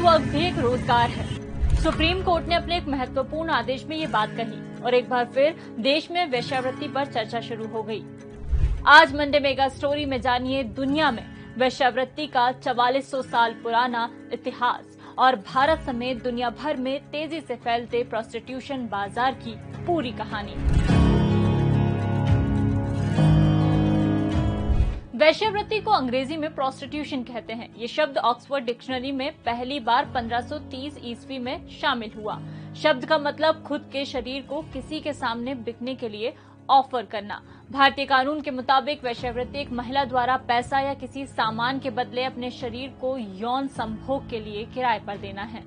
Work भी एक रोजगार है। सुप्रीम कोर्ट ने अपने एक महत्वपूर्ण आदेश में ये बात कही और एक बार फिर देश में वेश्यावृत्ति पर चर्चा शुरू हो गई। आज मंडे मेगा स्टोरी में जानिए दुनिया में वेश्यावृत्ति का 4400 साल पुराना इतिहास और भारत समेत दुनिया भर में तेजी से फैलते प्रोस्टिट्यूशन बाजार की पूरी कहानी। वेश्यावृत्ति को अंग्रेजी में प्रोस्टिट्यूशन कहते हैं। ये शब्द ऑक्सफोर्ड डिक्शनरी में पहली बार 1530 ईस्वी में शामिल हुआ। शब्द का मतलब खुद के शरीर को किसी के सामने बिकने के लिए ऑफर करना। भारतीय कानून के मुताबिक वेश्यावृत्ति एक महिला द्वारा पैसा या किसी सामान के बदले अपने शरीर को यौन संभोग के लिए किराए पर देना है।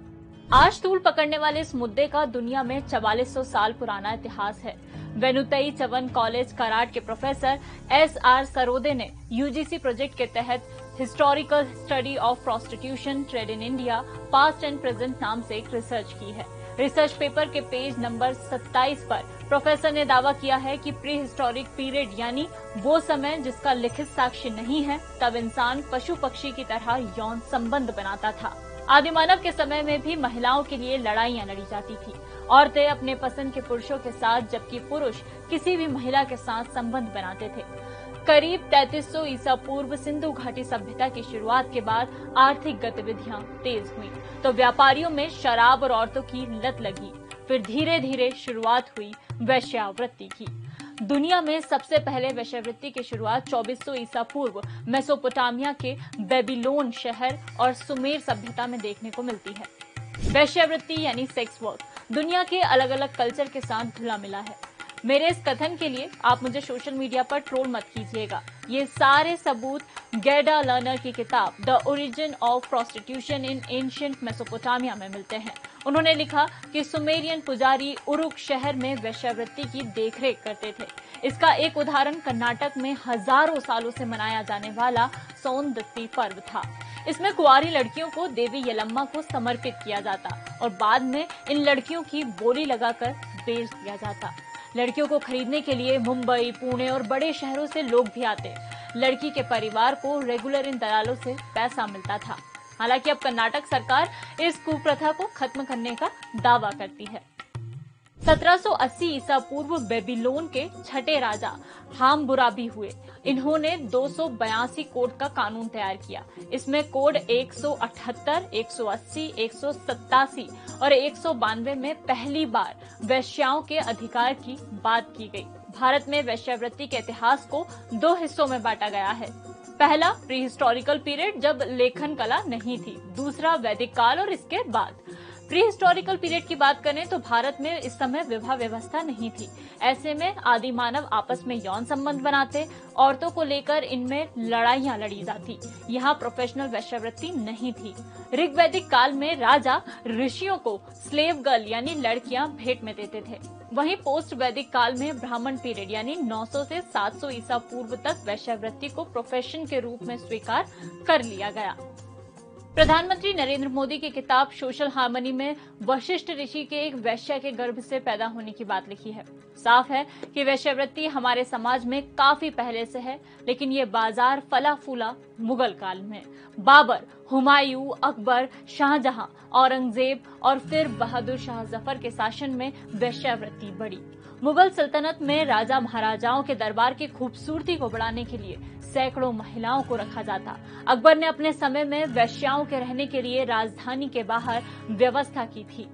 आज तूल पकड़ने वाले इस मुद्दे का दुनिया में 4400 साल पुराना इतिहास है। वेनुतई चवन कॉलेज कराड़ के प्रोफेसर SR सरोदे ने UGC प्रोजेक्ट के तहत historical study of prostitution trade in India past and present नाम से एक रिसर्च की है। रिसर्च पेपर के पेज नंबर 27 पर प्रोफेसर ने दावा किया है कि प्री हिस्टोरिक पीरियड यानी वो समय जिसका लिखित साक्ष्य नहीं है, तब इंसान पशु पक्षी की तरह यौन संबंध बनाता था। आदिमानव के समय में भी महिलाओं के लिए लड़ाइयां लड़ी जाती थी। औरतें अपने पसंद के पुरुषों के साथ, जबकि पुरुष किसी भी महिला के साथ संबंध बनाते थे। करीब 3300 ईसा पूर्व सिंधु घाटी सभ्यता की शुरुआत के बाद आर्थिक गतिविधियां तेज हुई तो व्यापारियों में शराब और औरतों की लत लगी। फिर धीरे धीरे शुरुआत हुई वेश्यावृत्ति की। दुनिया में सबसे पहले वेश्यावृत्ति की शुरुआत 2400 ईसा पूर्व मेसोपोटामिया के बेबीलोन शहर और सुमेर सभ्यता में देखने को मिलती है। वेश्यावृत्ति यानी सेक्स वर्क दुनिया के अलग अलग कल्चर के साथ घुला मिला है। मेरे इस कथन के लिए आप मुझे सोशल मीडिया पर ट्रोल मत कीजिएगा। ये सारे सबूत गेडा लर्नर की किताब the origin of prostitution in ancient Mesopotamia में मिलते हैं। उन्होंने लिखा कि सुमेरियन पुजारी उरुक शहर में वेश्यावृत्ति की देखरेख करते थे। इसका एक उदाहरण कर्नाटक में हजारों सालों से मनाया जाने वाला सोनदत्ती पर्व था। इसमें कुंवारी लड़कियों को देवी यलम्मा को समर्पित किया जाता और बाद में इन लड़कियों की बोली लगाकर बेच दिया जाता। लड़कियों को खरीदने के लिए मुंबई, पुणे और बड़े शहरों से लोग भी आते। लड़की के परिवार को रेगुलर इन दलालों से पैसा मिलता था। हालांकि अब कर्नाटक सरकार इस कुप्रथा को खत्म करने का दावा करती है। 1780 ईसा पूर्व बेबीलोन के छठे राजा हाम्मुराबी हुए। इन्होंने 282 कोड का कानून तैयार किया। इसमें कोड 178, 180, 187 और 192 में पहली बार वेश्याओं के अधिकार की बात की गई। भारत में वेश्यावृत्ति के इतिहास को दो हिस्सों में बांटा गया है। पहला प्री हिस्टोरिकल पीरियड जब लेखन कला नहीं थी। दूसरा वैदिक काल और इसके बाद। प्री हिस्टोरिकल पीरियड की बात करें तो भारत में इस समय विवाह व्यवस्था नहीं थी। ऐसे में आदि मानव आपस में यौन संबंध बनाते। औरतों को लेकर इनमें लड़ाइयां लड़ी जाती। यहाँ प्रोफेशनल वेश्यावृत्ति नहीं थी। ऋग्वैदिक काल में राजा ऋषियों को स्लेव गर्ल यानी लड़कियां भेंट में देते थे। वहीं पोस्ट वैदिक काल में ब्राह्मण पीरियड यानी 900 से 700 ईसा पूर्व तक वेश्यावृत्ति को प्रोफेशन के रूप में स्वीकार कर लिया गया। प्रधानमंत्री नरेंद्र मोदी की किताब सोशल हार्मनी में वशिष्ठ ऋषि के एक वैश्या के गर्भ से पैदा होने की बात लिखी है। साफ है कि वेश्यावृत्ति हमारे समाज में काफी पहले से है, लेकिन ये बाजार फला फूला मुगल काल में। बाबर, हुमायूं, अकबर, शाहजहां, औरंगजेब और फिर बहादुर शाह जफर के शासन में वेश्यावृत्ति बढ़ी। मुगल सल्तनत में राजा महाराजाओं के दरबार की खूबसूरती को बढ़ाने के लिए सैकड़ों महिलाओं को रखा जाता। अकबर ने अपने समय में वेश्याओं के रहने के लिए राजधानी के बाहर व्यवस्था की थी।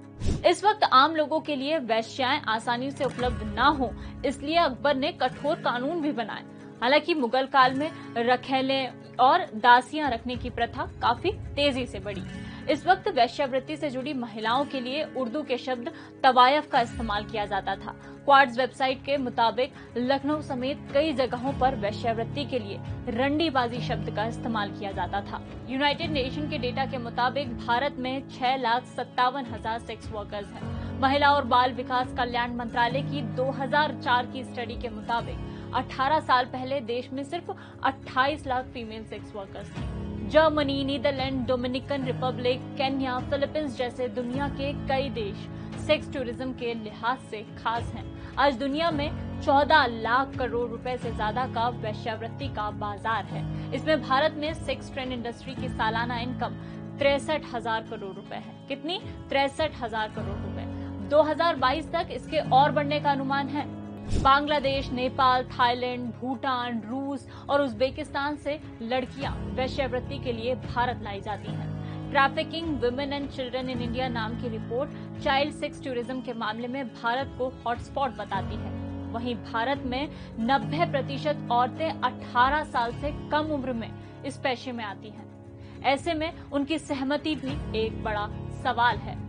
इस वक्त आम लोगों के लिए वेश्याएं आसानी से उपलब्ध न हो, इसलिए अकबर ने कठोर कानून भी बनाए। हालांकि मुगल काल में रखैलें और दासियां रखने की प्रथा काफी तेजी से बढ़ी। इस वक्त वेश्यावृत्ति से जुड़ी महिलाओं के लिए उर्दू के शब्द तवायफ का इस्तेमाल किया जाता था। क्वार्ट्ज वेबसाइट के मुताबिक लखनऊ समेत कई जगहों पर वेश्यावृत्ति के लिए रंडीबाजी शब्द का इस्तेमाल किया जाता था। यूनाइटेड नेशन के डेटा के मुताबिक भारत में 6,57,000 सेक्स वर्कर्स हैं। महिला और बाल विकास कल्याण मंत्रालय की 2004 की स्टडी के मुताबिक 18 साल पहले देश में सिर्फ 28 लाख फीमेल सेक्स वर्कर्स थे। Germany, Netherlands, Dominican Republic, Kenya, Philippines जैसे दुनिया के कई देश सेक्स टूरिज्म के लिहाज से खास हैं। आज दुनिया में 14 लाख करोड़ रुपए से ज्यादा का वेश्यावृत्ति का बाजार है। इसमें भारत में सेक्स ट्रेंड इंडस्ट्री की सालाना इनकम 63,000 करोड़ रुपए है। कितनी? 63,000 करोड़ रुपए। 2022 तक इसके और बढ़ने का अनुमान है। बांग्लादेश, नेपाल, थाईलैंड, भूटान, रूस और उज्बेकिस्तान से लड़कियां वेश्यावृत्ति के लिए भारत लाई जाती हैं। Trafficking women and children in India नाम की रिपोर्ट चाइल्ड सेक्स टूरिज्म के मामले में भारत को हॉटस्पॉट बताती है। वहीं भारत में 90% औरतें 18 साल से कम उम्र में इस पेशे में आती हैं। ऐसे में उनकी सहमति भी एक बड़ा सवाल है।